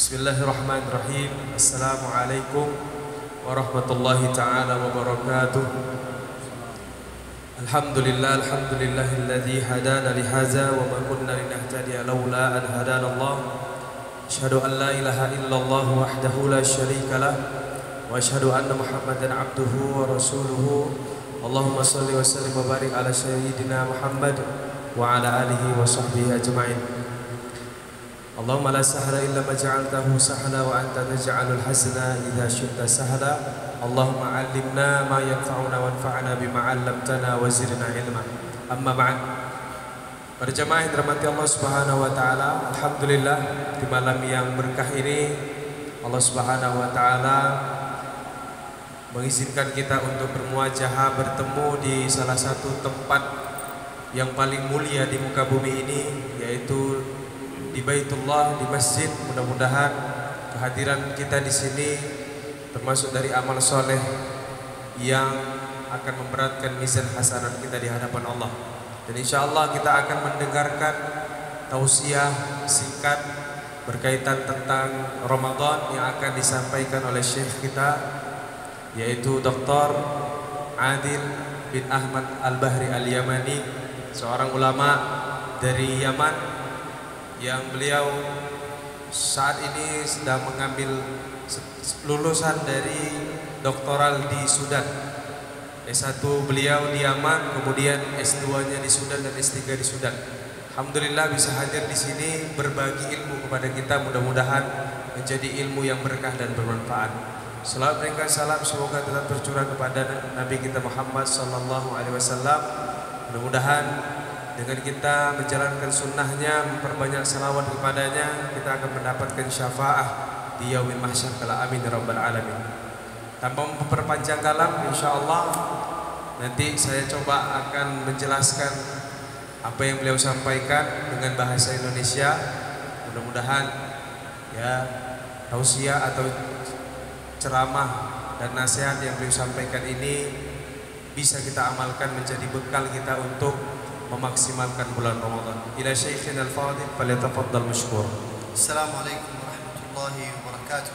Bismillahirrahmanirrahim. Assalamualaikum warahmatullahi ta'ala wabarakatuh. Alhamdulillahilladzi hadana lihaza wa ma kunna linahtadiya laula an hadana Allah. Asyhadu an la ilaha illallah wahdahu la syarika lah wa asyhadu anna Muhammadan abduhu wa rasuluhu. Allahumma shalli wa sallim wa barik ala sayyidina Muhammad wa ala alihi wa sahbihi ajma'in. Allahumma la sahla illa ma ja'altahu sahla wa anta taj'alul hazna idza syi'ta sahla. Allahumma 'allimna ma yanfa'una wanfa'na bima 'allamtana wa zidna ilma. Amma ba'd. Para jemaah yang dirahmati Allah Subhanahu wa taala, alhamdulillah di malam yang berkah ini Allah Subhanahu wa taala mengizinkan kita untuk bermuajahah, bertemu di salah satu tempat yang paling mulia di muka bumi ini, yaitu di Baitullah, di masjid. Mudah-mudahan kehadiran kita di sini termasuk dari amal soleh yang akan memberatkan mizan hasanat kita di hadapan Allah. Dan insya Allah kita akan mendengarkan tausiah singkat berkaitan tentang Ramadan yang akan disampaikan oleh syekh kita, yaitu Dr. Adil bin Ahmad Al-Bahri Al-Yamani, seorang ulama dari Yaman yang beliau saat ini sedang mengambil lulusan dari doktoral di Sudan. S1 beliau di Yaman, kemudian S2-nya di Sudan dan S3 di Sudan. Alhamdulillah bisa hadir di sini berbagi ilmu kepada kita, mudah-mudahan menjadi ilmu yang berkah dan bermanfaat. Salawat dan salam semoga tetap tercurah kepada Nabi kita Muhammad sallallahu alaihi wasallam. Mudah-mudahan dengan kita menjalankan sunnahnya, memperbanyak salawat kepadanya, kita akan mendapatkan syafaah di yaumil mahsyar kala. Amin ya rabbal alamin. Tanpa memperpanjang kalam, insyaallah nanti saya coba akan menjelaskan apa yang beliau sampaikan dengan bahasa Indonesia. Mudah-mudahan ya tausiah atau ceramah dan nasihat yang beliau sampaikan ini bisa kita amalkan menjadi bekal kita untuk memaksimalkan bulan Ramadan. Ila Syekhina Al-Fadil falyatafaddal mashkur. Assalamualaikum warahmatullahi wabarakatuh.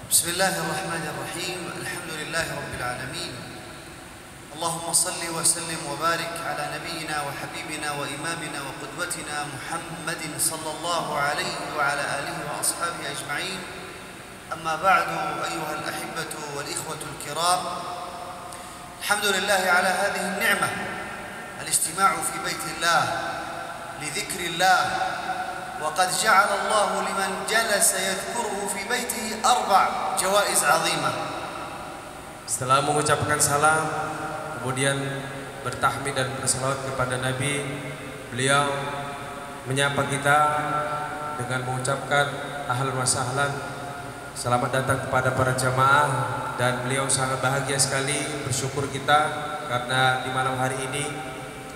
Bismillahirrahmanirrahim. Alhamdulillahi rabbil alamin. Allahumma salli wa sallim wa barik ala nabiyyina wa habibina wa imamina wa qudwatina Muhammadin sallallahu alaihi wa ala alihi wa ashabihi ajma'in. Amma ba'du, ayyuhal ahibbatu wal ikhwatul kiram. Alhamdulillahi ala hadhihi an-ni'mah. الاجتماع في بيت الله لذكر الله وقد جعل الله لمن جلس يذكره في بيته 4 جوائز عظيمة. Setelah mengucapkan salam, kemudian bertahmid dan bersalawat kepada Nabi, beliau menyapa kita dengan mengucapkan ahlan wa sahlan, selamat datang kepada para jamaah. Dan beliau sangat bahagia sekali, bersyukur kita karena di malam hari ini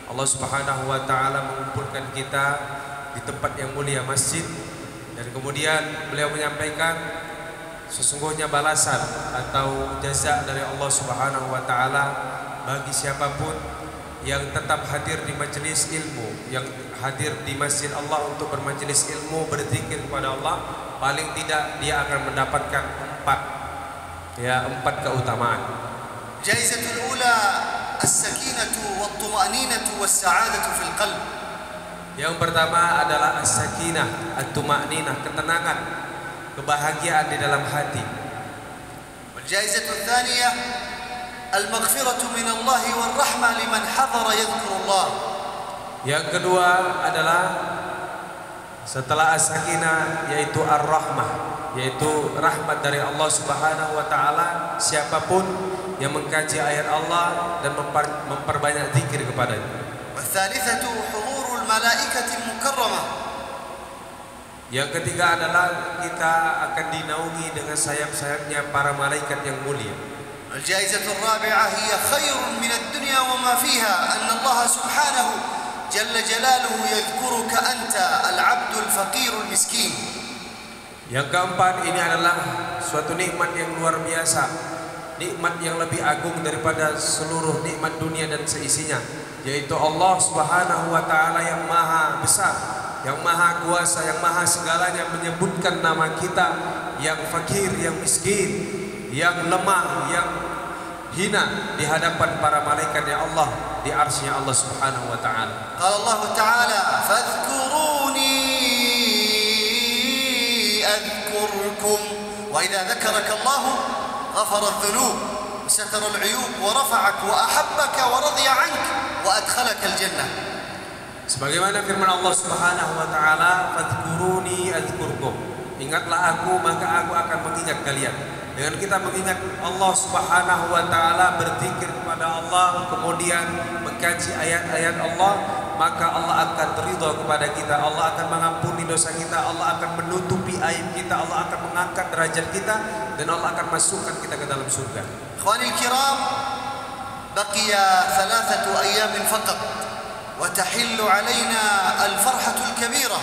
Allah Subhanahu wa taala mengumpulkan kita di tempat yang mulia, masjid. Dan kemudian beliau menyampaikan sesungguhnya balasan atau jaza dari Allah Subhanahu wa taala bagi siapapun yang tetap hadir di majelis ilmu, yang hadir di masjid Allah untuk bermajelis ilmu, berzikir kepada Allah, paling tidak dia akan mendapatkan 4 keutamaan. Jaizatul ula as-sakinatu wat-tuma'ninatu was-sa'adatu fil qalb. Yang pertama adalah as-sakinah, at-tuma'ninah, ketenangan, kebahagiaan di dalam hati. Wal jaizatu tsaniyah al-maghfiratu min Allah wal rahmah liman hadara yadhkurullah. Yang kedua adalah setelah as-sakinah yaitu ar-rahmah, yaitu rahmat dari Allah Subhanahu wa taala siapapun yang mengkaji ayat Allah dan memperbanyak zikir kepadanya. Watsalitatu hudurul malaikatil mukarramah. Yang ketiga adalah kita akan dinaungi dengan sayap-sayapnya para malaikat yang mulia. Al-jaizatul rabi'ah hiya khairun min ad-dunya wa ma fiha, anna Allah subhanahu jalla jalaluhu yadhkuruka anta al-'abdul faqirul miskin. Yang keempat, ini adalah suatu nikmat yang luar biasa, nikmat yang lebih agung daripada seluruh nikmat dunia dan seisinya, yaitu Allah Subhanahu wa taala yang maha besar, yang maha kuasa, yang maha segalanya menyebutkan nama kita yang fakir, yang miskin, yang lemah, yang hina di hadapan para malaikatnya Allah di arsy-Nya Allah Subhanahu wa taala. Qala Allah Ta'ala, "Fadhkuruni adhkurkum wa idza dzakaraka Allah ghafara adh-dhunub wa satara al-'uyub wa rafa'aka wa ahabbaka wa radiya 'anka wa adkhalaka al-jannah." Sebagaimana firman Allah Subhanahu wa taala, "Fadhkuruni adhkurkum." Ingatlah aku maka aku akan mengingat kalian. Dengan kita mengingat Allah Subhanahu wa taala, berzikir kepada Allah, kemudian mengkaji ayat-ayat Allah, maka Allah akan ridha kepada kita. Allah akan mengampuni dosa kita, Allah akan menutupi aib kita, Allah akan mengangkat derajat kita, dan Allah akan masukkan kita ke dalam surga. Ikhwani al-kiram, baqiya 3 ayyam faqat wa tahillu alaina al-farhatu al-kabira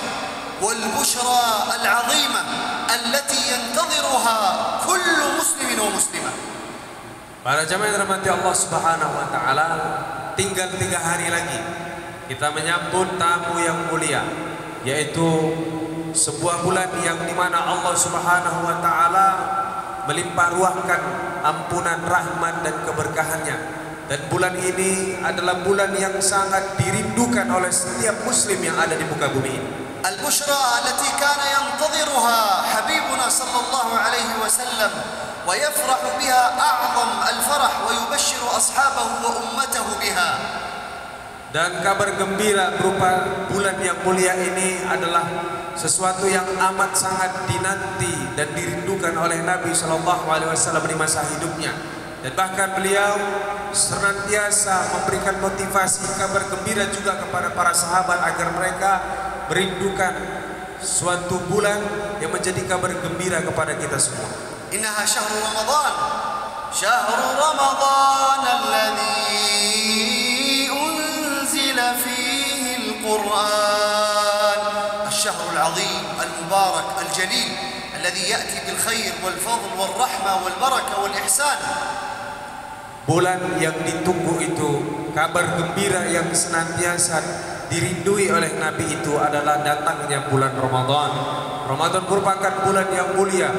والبشرى العظيمة التي ينتظرها كل مسلم ومسلمة. Para jamaah yang dirahmati Allah Subhanahu wa taala, tinggal 3 hari lagi kita menyambut tamu yang mulia, yaitu sebuah bulan yang dimana Allah Subhanahu wa taala melimpah ruahkan ampunan, rahmat dan keberkahannya. Dan bulan ini adalah bulan yang sangat dirindukan oleh setiap muslim yang ada di muka bumi ini. البشرى التي كان ينتظرها حبيبنا صلى الله عليه وسلم ويفرح بها أعظم الفرح ويبشر أصحابه وأمته بها. Dan kabar gembira berupa bulan yang mulia ini adalah sesuatu yang amat sangat dinanti dan dirindukan oleh Nabi Shallallahu Alaihi Wasallam di masa hidupnya. Dan bahkan beliau senantiasa memberikan motivasi kabar gembira juga kepada para sahabat agar mereka merindukan suatu bulan yang menjadi kabar gembira kepada kita semua. Innaha syahrul Ramadan, syahrul Ramadan alladhi unzila fihi al-Quran, asy-syahrul 'azim al-mubarak al-jalil alladhi ya'ti bil khair wal fadl wal rahmah wal barakah wal ihsan. Bulan yang ditunggu itu, kabar gembira yang senantiasa dirindui oleh Nabi itu adalah datangnya bulan Ramadan. Ramadan merupakan bulan yang mulia,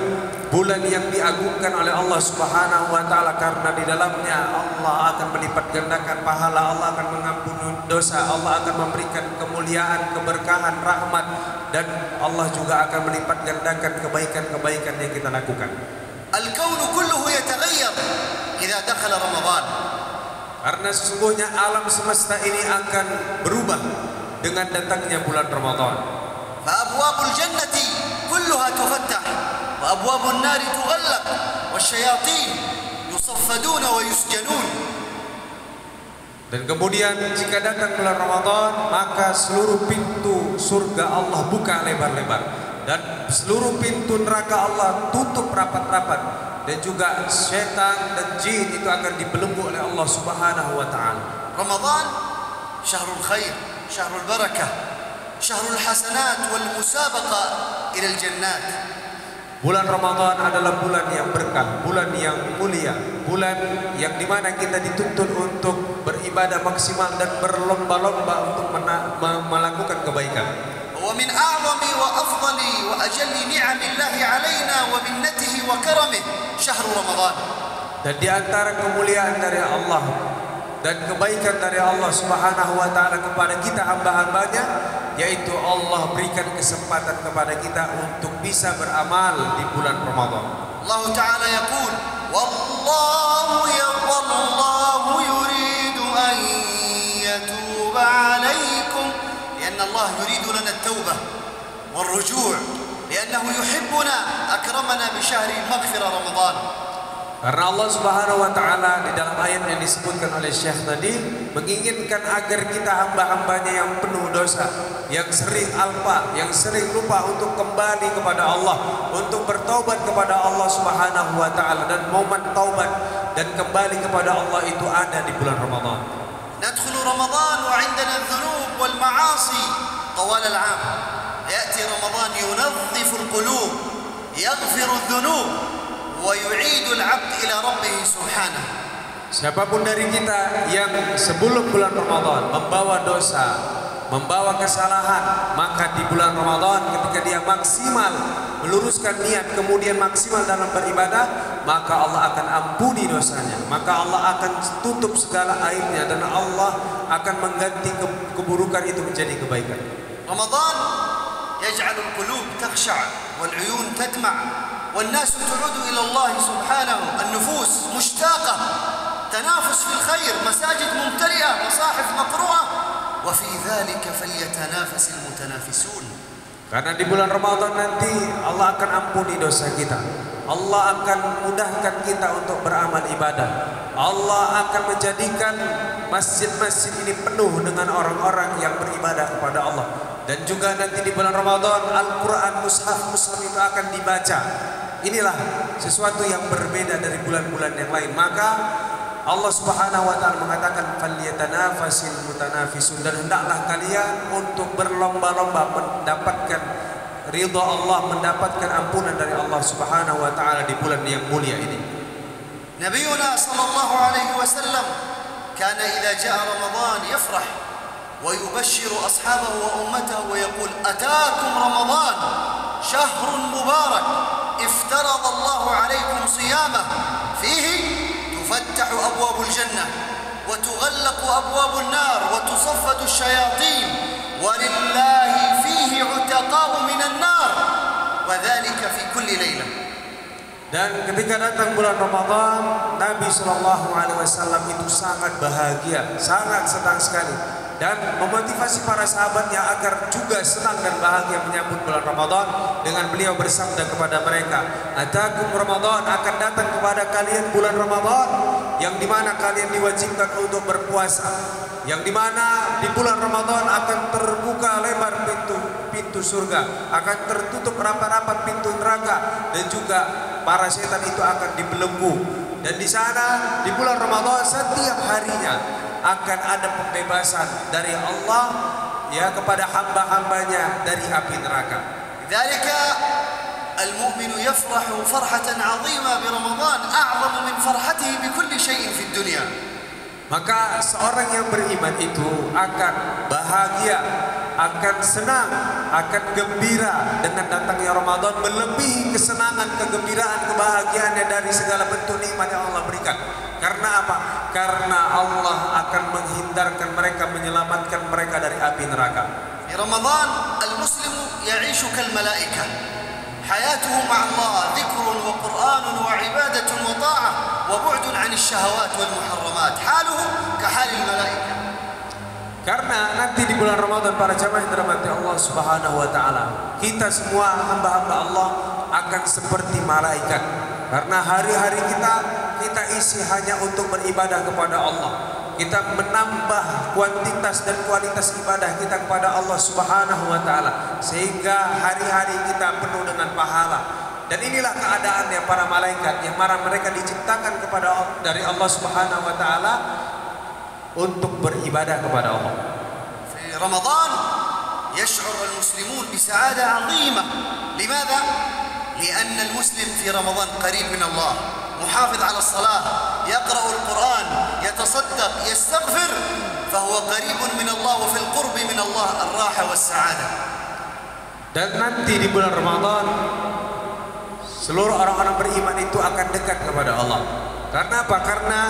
bulan yang diagungkan oleh Allah Subhanahu wa taala karena di dalamnya Allah akan melipat gandakan pahala, Allah akan mengampuni dosa, Allah akan memberikan kemuliaan, keberkahan, rahmat, dan Allah juga akan melipat gandakan kebaikan-kebaikan yang kita lakukan. Al-kaun kulluhu yataghayyar idza dakhala Ramadan. Karena sesungguhnya alam semesta ini akan berubah dengan datangnya bulan Ramadan. Fa abwabul jannati kulluha tufattah wa abwabun nari tughallaq wasyayatin yusaffaduna wa yusjanun. Dan kemudian jika datang bulan Ramadan, maka seluruh pintu surga Allah buka lebar-lebar dan seluruh pintu neraka Allah tutup rapat-rapat, dan juga syaitan dan jin itu akan dibelenggu oleh Allah Subhanahu wa taala. Ramadan syahrul khair, syahrul barakah, syahrul hasanat wal musabaqa ila al jannat. Bulan Ramadan adalah bulan yang berkah, bulan yang mulia, bulan yang dimana kita dituntut untuk beribadah maksimal dan berlomba-lomba untuk melakukan kebaikan. ومن أعظم وأفضل وأجل نعم الله علينا ومنته وكرمه شهر رمضان. Dan di antara kemuliaan dari Allah dan kebaikan dari Allah Subhanahu wa taala kepada kita hamba-hambanya, yaitu Allah berikan kesempatan kepada kita untuk bisa beramal di bulan Ramadan. Allah Ta'ala yaqul, wallahu yuridu an yatuba 'alaikum. لأن الله يريد لنا التوبة والرجوع لأنه يحبنا أكرمنا بشهر المغفرة رمضان. Karena Allah Subhanahu wa taala di dalam ayat yang disebutkan oleh Syekh tadi menginginkan agar kita hamba-hambanya yang penuh dosa, yang sering alpa, yang sering lupa untuk kembali kepada Allah, untuk bertaubat kepada Allah Subhanahu wa taala, dan momen taubat dan kembali kepada Allah itu ada di bulan Ramadan. ندخل رمضان وعندنا الذنوب والمعاصي طوال العام. يأتي رمضان ينظف القلوب يغفر الذنوب ويعيد العبد إلى ربه سبحانه. Siapapun dari kita yang sebelum bulan Ramadan membawa dosa, membawa kesalahan, maka di bulan Ramadan ketika dia maksimal meluruskan niat kemudian maksimal dalam beribadah, maka Allah akan ampuni dosanya, maka Allah akan tutup segala aibnya dan Allah akan mengganti keburukan itu menjadi kebaikan. Ramadan yaj'al al-qulub takhsha' wal-'uyun tadma' wan-nas tu'udu ila Allah subhanahu, an-nufus mushtaqah, tanafus fil khair, masajid mumtali'ah, masahif maqru'ah, wa fi dhalika falyatanafasil mutanafisun. Karena di bulan Ramadan nanti Allah akan ampuni dosa kita, Allah akan mudahkan kita untuk beramal ibadah, Allah akan menjadikan masjid-masjid ini penuh dengan orang-orang yang beribadah kepada Allah. Dan juga nanti di bulan Ramadan Al-Quran mushaf itu akan dibaca. Inilah sesuatu yang berbeda dari bulan-bulan yang lain. Maka Allah Subhanahu wa taala mengatakan falyatanafasil mutanafisun, dan hendaklah kalian untuk berlomba-lomba mendapatkan ridha Allah, mendapatkan ampunan dari Allah Subhanahu wa taala di bulan yang mulia ini. Nabiuna sallallahu alaihi wasallam kana idza jaa Ramadan yafrah wa yubashshiru ashabahu wa ummatahu wa yaqul ataakum Ramadan shahrun mubarak iftarada Allah alaikum siyamah fihi تفتح أبواب الجنة وتغلق أبواب النار وتصفد الشياطين ولله فيه عتقاء من النار وذلك في كل ليلة. Dan ketika datang bulan Ramadan, Nabi SAW itu sangat bahagia, sangat senang sekali, dan memotivasi para sahabatnya agar juga senang dan bahagia menyambut bulan Ramadan dengan beliau bersabda kepada mereka, atakum Ramadan, akan datang kepada kalian bulan Ramadan yang dimana kalian diwajibkan untuk berpuasa, yang dimana di bulan Ramadan akan terbuka lebar pintu surga, akan tertutup rapat-rapat pintu neraka, dan juga para setan itu akan dibelenggu. Dan di sana di bulan Ramadan setiap harinya akan ada pembebasan dari Allah ya kepada hamba-hambanya dari api neraka. Dzalika al-mu'minu yafrahu farhatan 'azima bi Ramadan a'zamu min farhatihi bi kulli shay'in fid dunya. Maka seorang yang beriman itu akan bahagia, akan senang, akan gembira dengan datangnya Ramadan, melebihi kesenangan, kegembiraan, kebahagiaannya dari segala bentuk nikmat yang Allah berikan. Karena apa? Karena Allah akan menghindarkan mereka, menyelamatkan mereka dari api neraka. Di Ramadan al-muslimu ya'ishu kal malaikah. Hayatuhu ma'allah dhikrun wa qur'anun wa ibadatun wa ta'ah wa bu'dun 'anil syahawat wal muharramat. Haluhu ka halil malaikah. Karena nanti di bulan Ramadan para jamaah yang dirahmati Allah Subhanahu wa taala, kita semua hamba-hamba Allah akan seperti malaikat. Karena hari-hari kita isi hanya untuk beribadah kepada Allah. Kita menambah kuantitas dan kualitas ibadah kita kepada Allah Subhanahu wa taala sehingga hari-hari kita penuh dengan pahala. Dan inilah keadaannya para malaikat yang mereka diciptakan dari Allah Subhanahu wa taala untuk beribadah kepada Allah. Di Ramadan yash'ur al-muslimun bi sa'adah 'azimah. Limadha? Li'anna al-muslim fi Ramadan qarib min Allah. محافظ على الصلاة يقرأ القرآن يتصدق يستغفر فهو قريب من الله وفي القرب من الله الراحة والسعادة. Dan nanti di bulan Ramadan seluruh orang-orang beriman itu akan dekat kepada Allah. Karena apa? Karena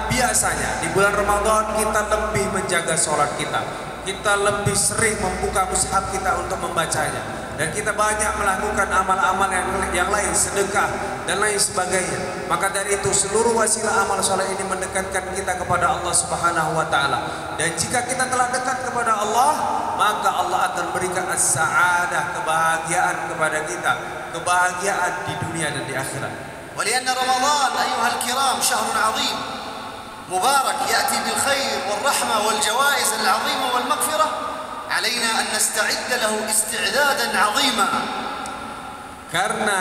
biasanya di bulan Ramadan kita lebih menjaga sholat kita lebih sering membuka mushaf kita untuk membacanya, dan kita banyak melakukan amal-amal yang lain, sedekah dan lain sebagainya. Maka dari itu seluruh wasilah amal soleh ini mendekatkan kita kepada Allah Subhanahu wa taala. Dan jika kita telah dekat kepada Allah, maka Allah akan berikan as-sa'adah, kebahagiaan kepada kita, kebahagiaan di dunia dan di akhirat. ولأن رمضان أيها الكرام شهر عظيم مبارك يأتي بالخير والرحمة والجوائز العظيمة والمغفرة. علينا أن نستعد له استعدادا عظيما. Karena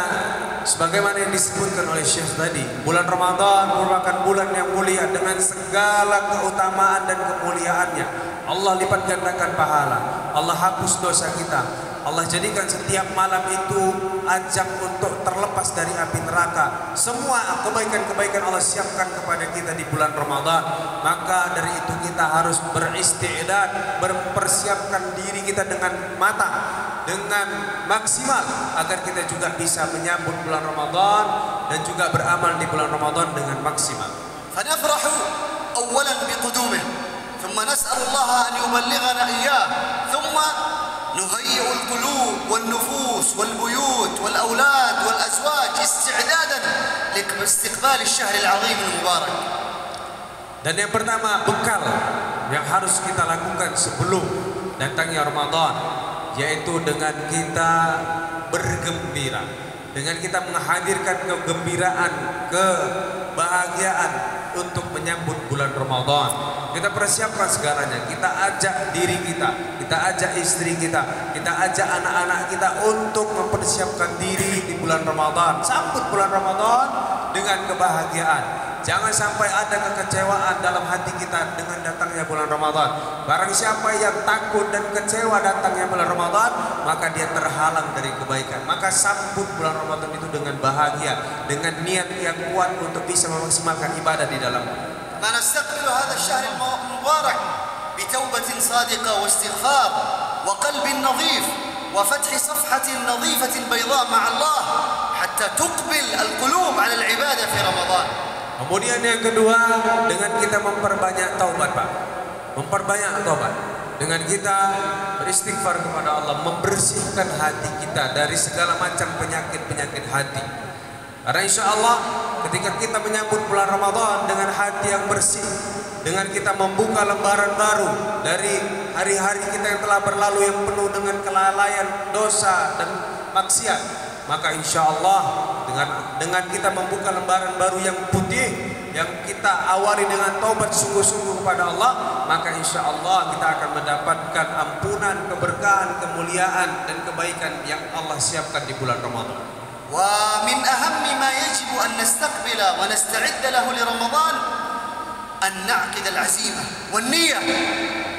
sebagaimana yang disebutkan oleh Syekh tadi, bulan Ramadan merupakan bulan yang mulia dengan segala keutamaan dan kemuliaannya. Allah lipat gandakan pahala, Allah hapus dosa kita, Allah jadikan setiap malam itu ajang untuk terlepas dari api neraka. Semua kebaikan-kebaikan Allah siapkan kepada kita di bulan Ramadan. Maka dari itu kita harus beristi'dad, mempersiapkan diri kita dengan matang, dengan maksimal, agar kita juga bisa menyambut bulan Ramadan dan juga beramal di bulan Ramadan dengan maksimal. فنفرح أولا بقدومه ثم نسأل الله أن يبلغنا إياه ثم نهيئ القلوب والنفوس والبيوت والأولاد والأزواج استعدادا لاستقبال الشهر العظيم المبارك. Dan yang pertama, bekal yang harus kita lakukan sebelum datangnya Ramadan, yaitu dengan kita bergembira, dengan kita menghadirkan kegembiraan, kebahagiaan untuk menyambut bulan Ramadan. Kita persiapkan segalanya, kita ajak diri kita, kita ajak istri kita, kita ajak anak-anak kita untuk mempersiapkan diri di bulan Ramadan. Sambut bulan Ramadan dengan kebahagiaan. Jangan sampai ada kekecewaan dalam hati kita dengan datangnya bulan Ramadan. Barang siapa yang takut dan kecewa datangnya bulan Ramadan, maka dia terhalang dari kebaikan. Maka sambut bulan Ramadan itu dengan bahagia, dengan niat yang kuat untuk bisa memaksimalkan ibadah di dalamnya. نستقبل هذا الشهر المبارك بتوبة صادقة واستغفار وقلب نظيف وفتح صفحة نظيفة بيضاء مع الله حتى تقبل القلوب على العبادة في رمضان. Kemudian yang kedua, dengan kita memperbanyak taubat, Pak. Memperbanyak taubat. Dengan kita beristighfar kepada Allah, membersihkan hati kita dari segala macam penyakit-penyakit hati. Karena insya Allah ketika kita menyambut bulan Ramadan dengan hati yang bersih, dengan kita membuka lembaran baru dari hari-hari kita yang telah berlalu yang penuh dengan kelalaian, dosa dan maksiat, maka insya Allah dengan kita membuka lembaran baru yang putih, yang kita awali dengan taubat sungguh-sungguh kepada Allah, maka insya Allah kita akan mendapatkan ampunan, keberkahan, kemuliaan dan kebaikan yang Allah siapkan di bulan Ramadan. ومن أهم ما يجب أن نستقبل ونستعد له لرمضان أن نعقد العزيمة والنية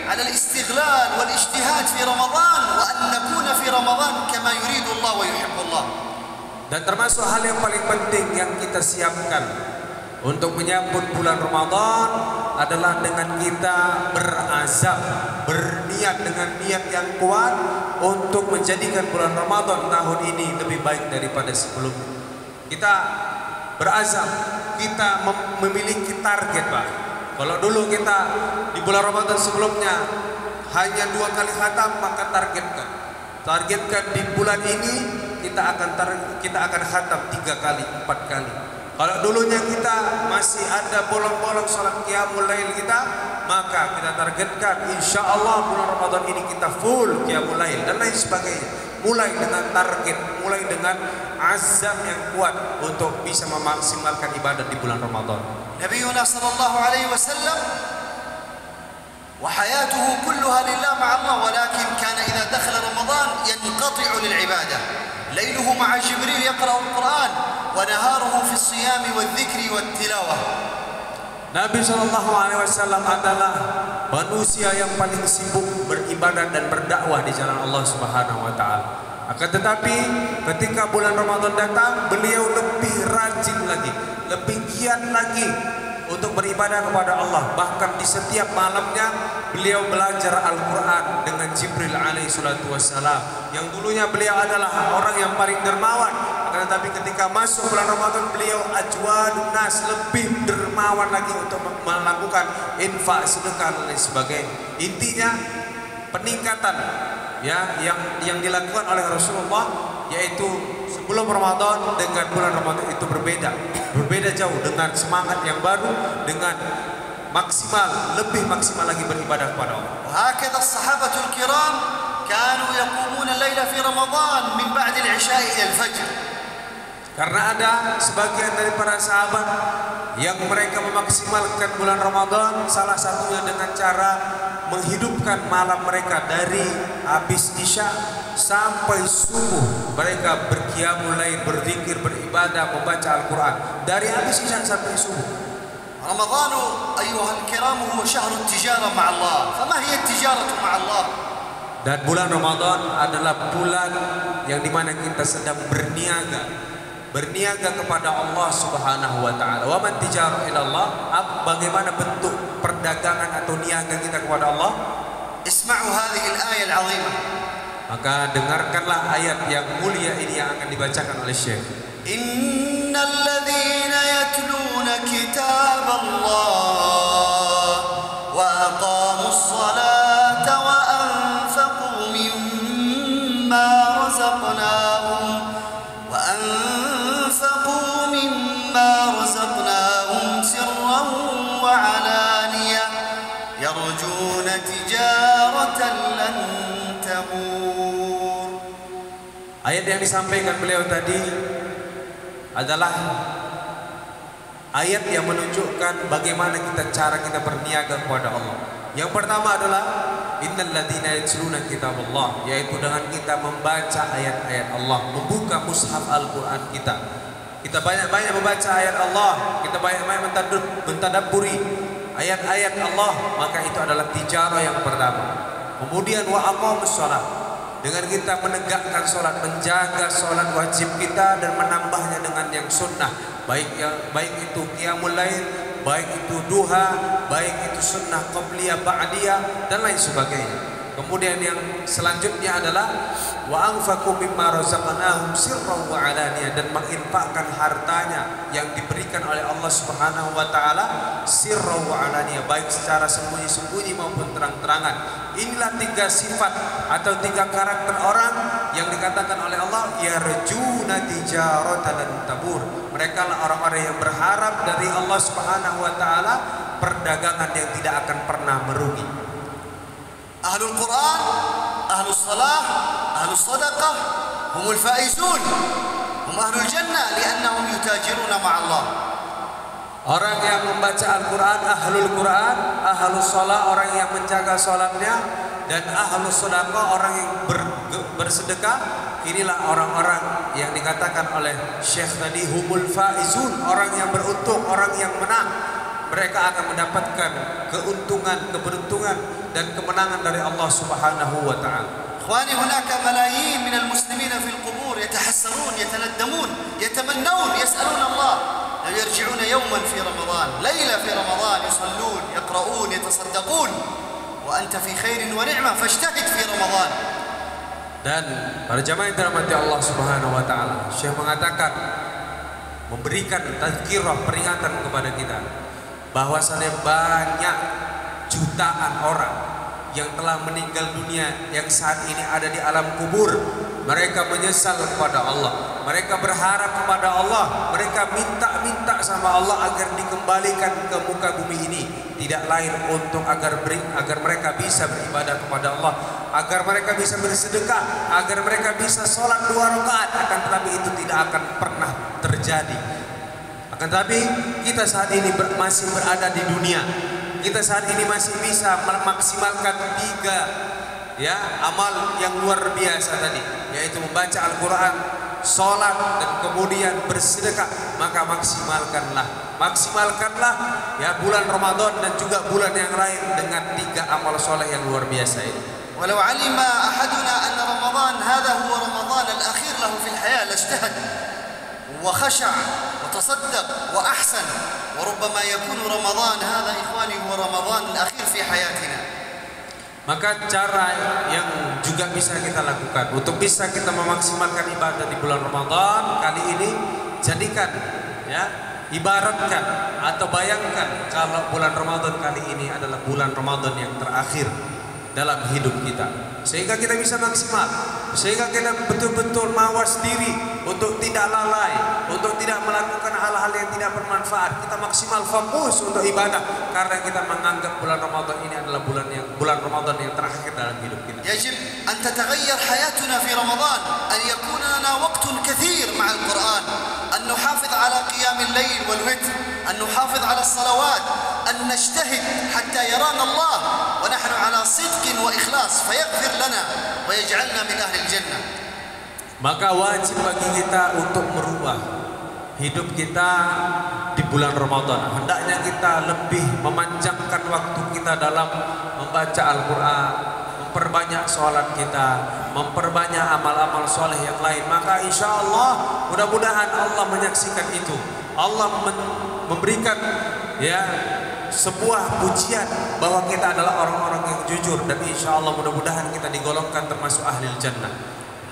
على الاستغلال والاجتهاد في رمضان وأن نكون في رمضان كما يريد الله ويحب الله. Dan termasuk hal yang paling penting yang kita siapkan untuk menyambut bulan Ramadan adalah dengan kita berazam, berniat dengan niat yang kuat untuk menjadikan bulan Ramadan tahun ini lebih baik daripada sebelumnya. Kita berazam, kita memiliki target, Pak. Kalau dulu kita di bulan Ramadan sebelumnya hanya 2 kali khatam, maka targetkan di bulan ini kita akan khatam 3 kali, 4 kali. Kalau dulunya kita masih ada bolong-bolong salat qiyamul lail kita, maka kita targetkan insya Allah bulan Ramadan ini kita full qiyamul lail dan lain sebagainya. Mulai dengan target, mulai dengan azam yang kuat untuk bisa memaksimalkan ibadah di bulan Ramadan. Nabiuna sallallahu alaihi wasallam wa hayatuhu kulluha lillah ma'a Allah, walakin kana idza dakhala Ramadan yanqati'u lil ibadah. Lailuhu ma'a Jibril yaqra'u al-Qur'an wa naharuhu fi as-siyam wal-dhikri wat-tilawah. Nabi SAW adalah manusia yang paling sibuk beribadah dan berdakwah di jalan Allah Subhanahu wa taala. Akan tetapi ketika bulan Ramadan datang, beliau lebih rajin lagi, lebih giat lagi untuk beribadah kepada Allah. Bahkan di setiap malamnya beliau belajar Al-Quran dengan Jibril alaihi salatu wassalam. Yang dulunya beliau adalah orang yang paling dermawan, akan tetapi ketika masuk bulan Ramadan beliau ajwadun nas, lebih dermawan lagi untuk melakukan infak, sedekah dan lain sebagainya. Intinya peningkatan ya yang dilakukan oleh Rasulullah, yaitu sebelum Ramadan dengan bulan Ramadan itu berbeda jauh, dengan semangat yang baru, dengan maksimal, lebih maksimal lagi beribadah kepada Allah. وهكذا الصحابة الكرام كانوا يقومون الليل في رمضان من بعد العشاء إلى الفجر. Karena ada sebagian dari para sahabat yang mereka memaksimalkan bulan Ramadan, salah satunya dengan cara menghidupkan malam mereka dari habis isya sampai subuh. Mereka berqiyamul lail, berzikir, beribadah, membaca Al-Quran dari habis isya sampai subuh. رمضان أيها الكرام هو شهر التجارة مع الله. فما هي التجارة مع الله؟ Dan bulan Ramadan adalah bulan yang dimana kita sedang berniaga kepada Allah Subhanahu wa taala. Wa man tijara ila Allah, bagaimana bentuk perdagangan atau niaga kita kepada Allah? Isma'u hadhihi al-ayah al-'azimah. Maka dengarkanlah ayat yang mulia ini yang akan dibacakan oleh Syekh. Innal ladzina yatluna kitaballah wa aqamus salata wa anfaqu mimma razaqnahum sirran wa 'alaniyah yarjuna tijaratan lan tabur. Ayat yang disampaikan beliau tadi adalah ayat yang menunjukkan bagaimana cara kita berniaga kepada Allah. Yang pertama adalah innal ladzina yatluna kitaballah, yaitu dengan kita membaca ayat-ayat Allah, membuka mushaf Al-Qur'an kita. Kita banyak-banyak membaca ayat Allah, kita banyak-banyak mentadabburi ayat-ayat Allah, maka itu adalah tijarah yang pertama. Kemudian wa aqamus shalah, dengan kita menegakkan salat, menjaga salat wajib kita dan menambahnya dengan yang sunnah, baik itu qiyamul lail, baik itu duha, baik itu sunnah qabliyah, ba'diyah dan lain sebagainya. Kemudian yang selanjutnya adalah wa anfaqu mimma razaqnahum sirran wa 'alaniyah, dan menginfakkan hartanya yang diberikan oleh Allah Subhanahu wa taala sirran wa 'alaniyah, baik secara sembunyi-sembunyi maupun terang-terangan. Inilah tiga sifat atau tiga karakter orang yang dikatakan oleh Allah yarjuna tijaratan lan tabur. Mereka lah orang-orang yang berharap dari Allah Subhanahu wa taala perdagangan yang tidak akan pernah merugi. Ahlul Quran, ahlus salah, ahlus sadaqah, humul faizun, hum ahlul jannah li'annahum yutajiruna ma'allah. Orang yang membaca Al-Quran, ahlul Quran, ahlus salah, orang yang menjaga salatnya, dan ahlus sadaqah, orang yang bersedekah. Inilah orang-orang yang dikatakan oleh Syekh tadi humul faizun, orang yang beruntung, orang yang menang. Mereka akan mendapatkan keuntungan, keberuntungan dan kemenangan dari Allah Subhanahu wa taala. Ikhwani, hunaka malayin min al-muslimina fil qubur yatahassarun, yatanaddamun, yatamannun, yas'alun Allah an yarji'una yawman fi Ramadan, layla fi Ramadan, yusallun, yaqra'un, yatasaddaqun, wa anta fi khairin wa ni'mah fajtahid fi Ramadan. Dan para jamaah yang dirahmati Allah Subhanahu wa taala, Syekh mengatakan, memberikan tazkirah, peringatan kepada kita bahwasanya banyak jutaan orang yang telah meninggal dunia yang saat ini ada di alam kubur. Mereka menyesal kepada Allah, mereka berharap kepada Allah, mereka minta sama Allah agar dikembalikan ke muka bumi ini, tidak lain untuk agar mereka bisa beribadah kepada Allah, agar mereka bisa bersedekah, agar mereka bisa sholat 2 rakaat. Akan tetapi itu tidak akan pernah terjadi. Akan tetapi kita saat ini masih berada di dunia. Kita saat ini masih bisa memaksimalkan 3 amal yang luar biasa tadi, yaitu membaca Al-Quran, sholat, dan kemudian bersedekah. Maka maksimalkanlah bulan Ramadan dan juga bulan yang lain dengan 3 amal soleh yang luar biasa ini. Walau alima ahaduna anna Ramadan hadha huwa Ramadan al-akhir lahu fil hayah lajtahad وخشع وتصدق وأحسن وربما يكون رمضان هذا إخواني هو رمضان الأخير في حياتنا. Maka cara yang juga bisa kita lakukan untuk bisa kita memaksimalkan ibadah di bulan Ramadan kali ini, jadikan ibaratkan atau bayangkan kalau bulan Ramadan kali ini adalah bulan Ramadan yang terakhir dalam hidup kita, sehingga kita bisa maksimal, sehingga kita betul-betul mawas diri untuk tidak lalai, untuk tidak melakukan hal-hal yang tidak bermanfaat. Kita maksimal fokus untuk ibadah karena kita menganggap bulan Ramadan ini adalah bulan Ramadan yang terakhir dalam hidup kita. Yajib an tataghayyar hayatuna fi Ramadan, an yakuna lana waqtun kathir ma'a al-Quran, an nuhafidh ala qiyam al-layl wal witr, an nuhafidh ala as-salawat, an najtahid hatta yarana Allah wa nahnu ala sidqin wa ikhlas fayaghfir lana wa yaj'alna min ahli al-jannah. Maka wajib bagi kita untuk merubah hidup kita di bulan Ramadan. Hendaknya kita lebih memanjangkan waktu kita dalam membaca Al-Quran, memperbanyak sholat kita, memperbanyak amal-amal soleh yang lain, maka insya Allah mudah-mudahan Allah menyaksikan itu. Allah memberikan ya sebuah pujian bahwa kita adalah orang-orang yang jujur, dan insya Allah mudah-mudahan kita digolongkan termasuk ahli jannah.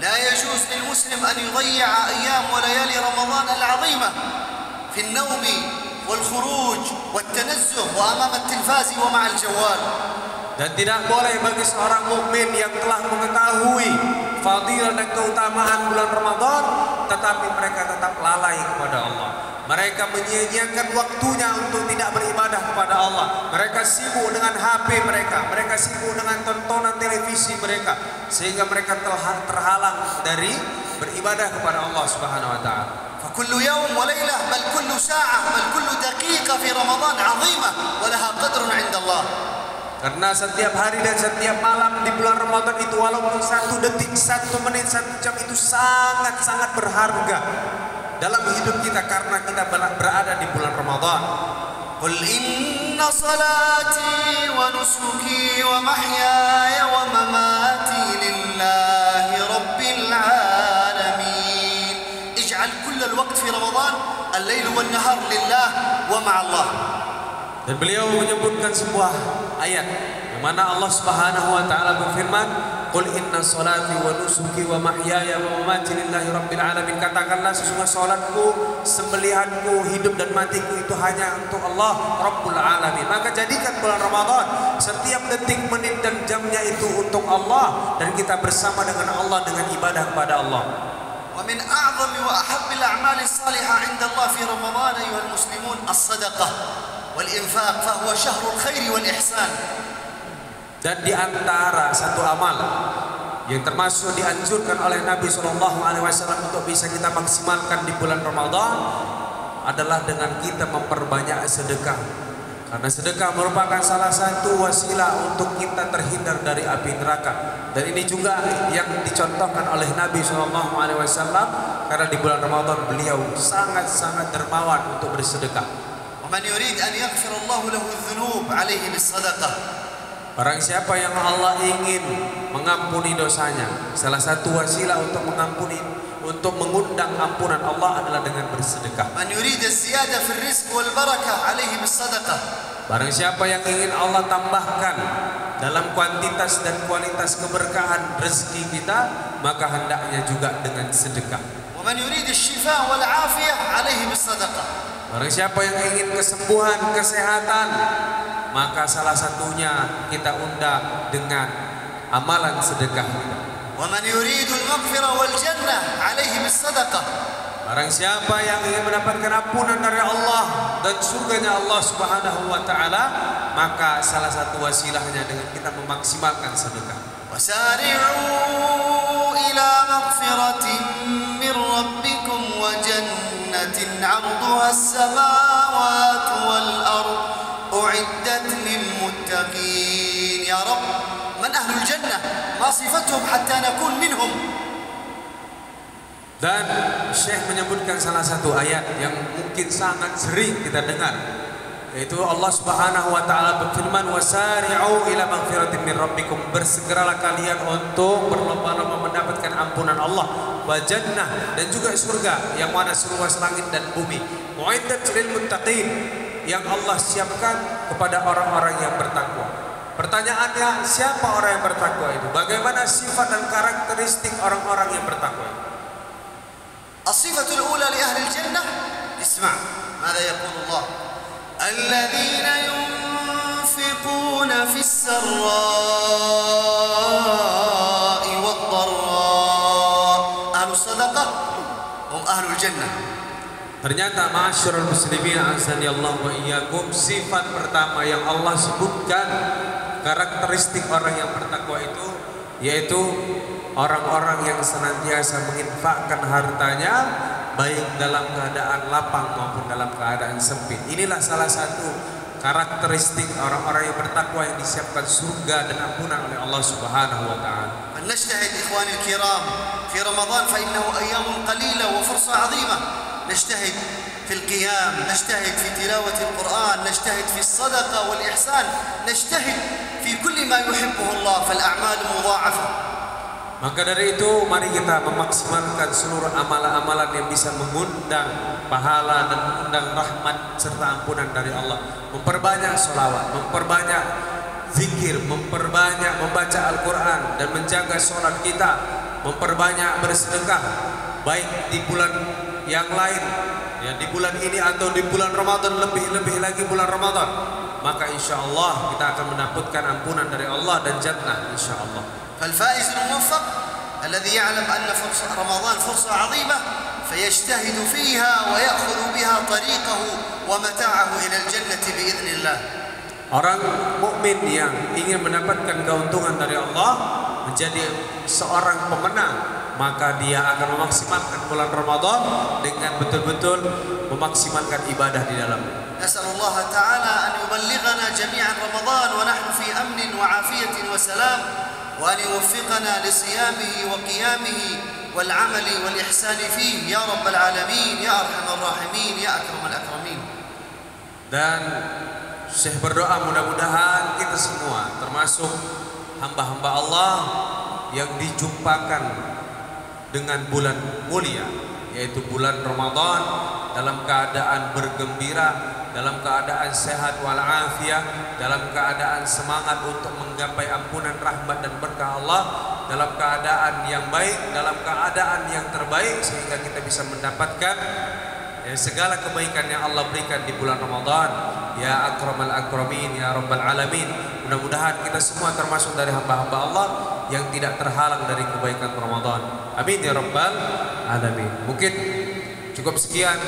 لا يجوز للمسلم أن يضيع أيام وليالي رمضان العظيمة في النوم والخروج والتنزه وأمام التلفاز ومع الجوال. Dan tidak boleh bagi seorang mukmin yang telah mengetahui fadilah dan keutamaan bulan Ramadan, tetapi mereka tetap lalai kepada Allah. Mereka menyia-nyiakan waktunya untuk tidak beribadah kepada Allah. Mereka sibuk dengan HP mereka, mereka sibuk dengan tontonan televisi mereka, sehingga mereka terhalang dari beribadah kepada Allah Subhanahu wa taala. فكل يوم وليلة بل كل ساعة بل كل دقيقة في رمضان عظيمة ولها قدر عند الله. Karena setiap hari dan setiap malam di bulan Ramadan itu, walaupun 1 detik, 1 menit, 1 jam, itu sangat-sangat berharga dalam hidup kita karena kita berada di bulan Ramadan. قل إن صلاتي ونسكي ومحياي ومماتي لله رب العالمين. اجعل كل الوقت في رمضان الليل والنهار لله ومع الله. Dan beliau menyebutkan sebuah ayat yang mana Allah Subhanahu wa taala berfirman, "Qul inna sholati wa nusuki wa mahyaya wa mamati lillahi rabbil alamin." Katakanlah, sesungguhnya salatku, sembelihanku, hidup dan matiku itu hanya untuk Allah Rabbul alamin. Maka jadikan bulan Ramadan setiap detik, menit dan jamnya itu untuk Allah, dan kita bersama dengan Allah dengan ibadah kepada Allah. ومن أعظم وأحب الأعمال الصالحة عند الله في رمضان أيها المسلمون الصدقة والإنفاق فهو شهر الخير والإحسان. Dan di antara satu amal yang termasuk dianjurkan oleh Nabi SAW untuk bisa kita maksimalkan di bulan Ramadan adalah dengan kita memperbanyak sedekah. Karena sedekah merupakan salah satu wasilah untuk kita terhindar dari api neraka. Dan ini juga yang dicontohkan oleh Nabi SAW, karena di bulan Ramadan beliau sangat-sangat dermawan untuk bersedekah. ومن يريد أن يغفر الله له الذنوب عليه بالصدقة. Barang siapa yang Allah ingin mengampuni dosanya, salah satu wasilah untuk mengampuni, untuk mengundang ampunan Allah adalah dengan bersedekah. من يريد الزيادة في الرزق والبركة عليه بالصدقة. Barang siapa yang ingin Allah tambahkan dalam kuantitas dan kualitas keberkahan rezeki kita, maka hendaknya juga dengan sedekah. ومن يريد الشفاء والعافية عليه بالصدقة. Barang siapa yang ingin kesembuhan, kesehatan, maka salah satunya kita undang dengan amalan sedekah. ومن يريد المغفرة والجنة عليه بالصدقة. Barang siapa yang ingin mendapatkan ampunan dari Allah dan surganya Allah Subhanahu wa taala, maka salah satu wasilahnya dengan kita memaksimalkan sedekah. وسارعوا إلى مغفرة من ربكم وجنة عرضها السماوات والأرض أعدت للمتقين. يا رب من أهل الجنة ما صفتهم حتى نكون منهم. Dan Syekh menyebutkan salah satu ayat yang mungkin sangat sering kita dengar, yaitu Allah Subhanahu wa taala berfirman, "Wasari'u ila maghfiratin min rabbikum." Bersegeralah kalian untuk berlomba-lomba mendapatkan ampunan Allah, wa jannah, dan juga surga yang mana seluas langit dan bumi. Mu'iddat lil muttaqin, yang Allah siapkan kepada orang-orang yang bertakwa. Pertanyaannya, siapa orang yang bertakwa itu? Bagaimana sifat dan karakteristik orang-orang yang bertakwa itu? الصفة الأولى لأهل الجنة، اسمع ماذا يقول الله: الذين ينفقون في السراء والضراء. أهل الصدقة هم أهل الجنة. Ternyata ma'asyiral muslimin azani Allah wa iyyakum, sifat pertama yang Allah sebutkan karakteristik orang yang bertakwa itu yaitu orang-orang yang senantiasa menginfakkan hartanya baik dalam keadaan lapang maupun dalam keadaan sempit. Inilah salah satu karakteristik orang-orang yang bertakwa yang disiapkan surga dan ampunan oleh Allah Subhanahu wa taala. فلنجتهد إخواني الكرام في رمضان فإنه أيام قليلة وفرصة عظيمة نجتهد في القيام، نجتهد في تلاوة القرآن، نجتهد في الصدقة والإحسان، نجتهد في كل ما يحبه الله، فالأعمال مضاعفة. Maka dari itu mari kita memaksimalkan seluruh amalan-amalan yang bisa mengundang pahala dan mengundang rahmat serta ampunan dari Allah. Memperbanyak sholawat, memperbanyak zikir, memperbanyak membaca Al-Quran dan menjaga sholat kita, memperbanyak bersedekah baik di bulan yang lain, ya di bulan ini atau di bulan Ramadan, lebih lagi bulan Ramadan. Maka insya Allah kita akan mendapatkan ampunan dari Allah dan jannah insya Allah. فالفائز الموفق الذي يعلم أن رمضان فرصة عظيمة فيجتهد فيها ويأخذ بها طريقه ومتاعه إلى الجنة بإذن الله. Orang mukmin yang ingin mendapatkan keuntungan dari Allah, menjadi seorang pemenang, maka dia akan memaksimalkan bulan Ramadan dengan betul-betul memaksimalkan ibadah di dalamnya. نسأل الله تعالى أن يبلغنا جميعا رمضان ونحن في أمن وعافية وسلام، وأن يوفقنا لصيامه وقيامه والعمل والإحسان فيه يا رب العالمين يا أرحم الراحمين يا أكرم الأكرمين. Dan Syekh berdoa mudah-mudahan kita semua termasuk hamba-hamba Allah yang dijumpakan dengan bulan mulia, yaitu bulan Ramadan, dalam keadaan bergembira, dalam keadaan sehat walafiat, dalam keadaan semangat untuk menggapai ampunan, rahmat dan berkah Allah, dalam keadaan yang baik, dalam keadaan yang terbaik, sehingga kita bisa mendapatkan segala kebaikan yang Allah berikan di bulan Ramadan. Ya akramal akramin ya rabbal alamin. Mudah-mudahan kita semua termasuk dari hamba-hamba Allah yang tidak terhalang dari kebaikan Ramadan. Amin ya rabbal alamin. Mungkin cukup sekian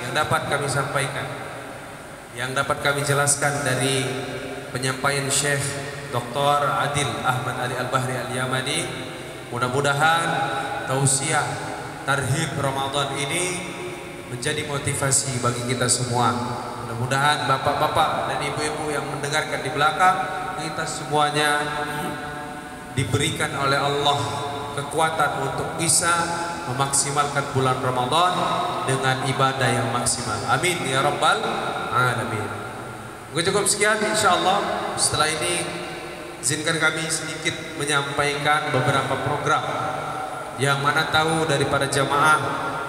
yang dapat kami sampaikan, yang dapat kami jelaskan dari penyampaian Syekh Dr. Adil Ahmad Ali Al-Bahri Al-Yamani. Mudah-mudahan tausiah tarhib Ramadan ini menjadi motivasi bagi kita semua. Mudah-mudahan bapak-bapak dan ibu-ibu yang mendengarkan di belakang, kita semuanya diberikan oleh Allah kekuatan untuk bisa memaksimalkan bulan Ramadan dengan ibadah yang maksimal. Amin ya rabbal alamin. Cukup sekian insyaallah. Setelah ini izinkan kami sedikit menyampaikan beberapa program yang mana tahu daripada jamaah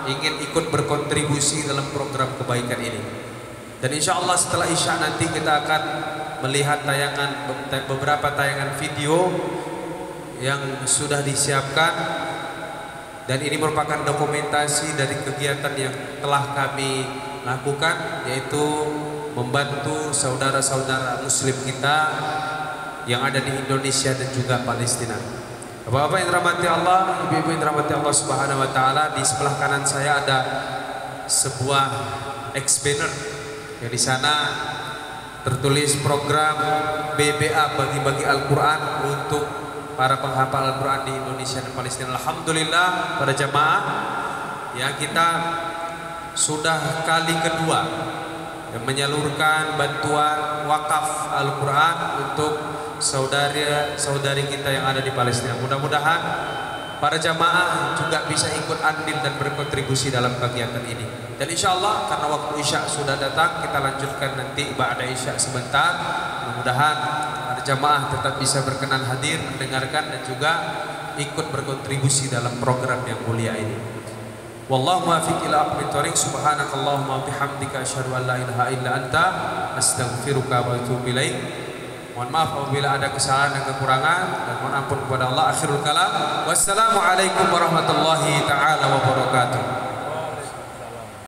ingin ikut berkontribusi dalam program kebaikan ini. Dan insyaallah setelah Isya nanti kita akan melihat beberapa tayangan video yang sudah disiapkan, dan ini merupakan dokumentasi dari kegiatan yang telah kami lakukan, yaitu membantu saudara-saudara muslim kita yang ada di Indonesia dan juga Palestina. Bapak-bapak yang dirahmati Allah, ibu-ibu yang dirahmati Allah Subhanahu wa taala, di sebelah kanan saya ada sebuah X-banner yang di sana tertulis program BBA bagi-bagi Al-Qur'an untuk para penghafal Al-Quran di Indonesia dan Palestina. Alhamdulillah pada jamaah ya, kita sudah kali kedua menyalurkan bantuan wakaf Al-Quran untuk saudari kita yang ada di Palestina. Mudah-mudahan para jamaah juga bisa ikut andil dan berkontribusi dalam kegiatan ini. Dan insya Allah karena waktu Isya sudah datang, kita lanjutkan nanti ba'da Isya sebentar. Mudah-mudahan para jamaah tetap bisa berkenan hadir, mendengarkan dan juga ikut berkontribusi dalam program yang mulia ini. Wallahu muwaffiq ila aqwamit thoriq. Subhanakallahumma wa bihamdika asyhadu an la ilaha illa anta astaghfiruka wa atubu ilaik. Mohon maaf apabila ada kesalahan dan kekurangan, dan mohon ampun kepada Allah. Akhirul kalam. Wassalamualaikum warahmatullahi taala wabarakatuh.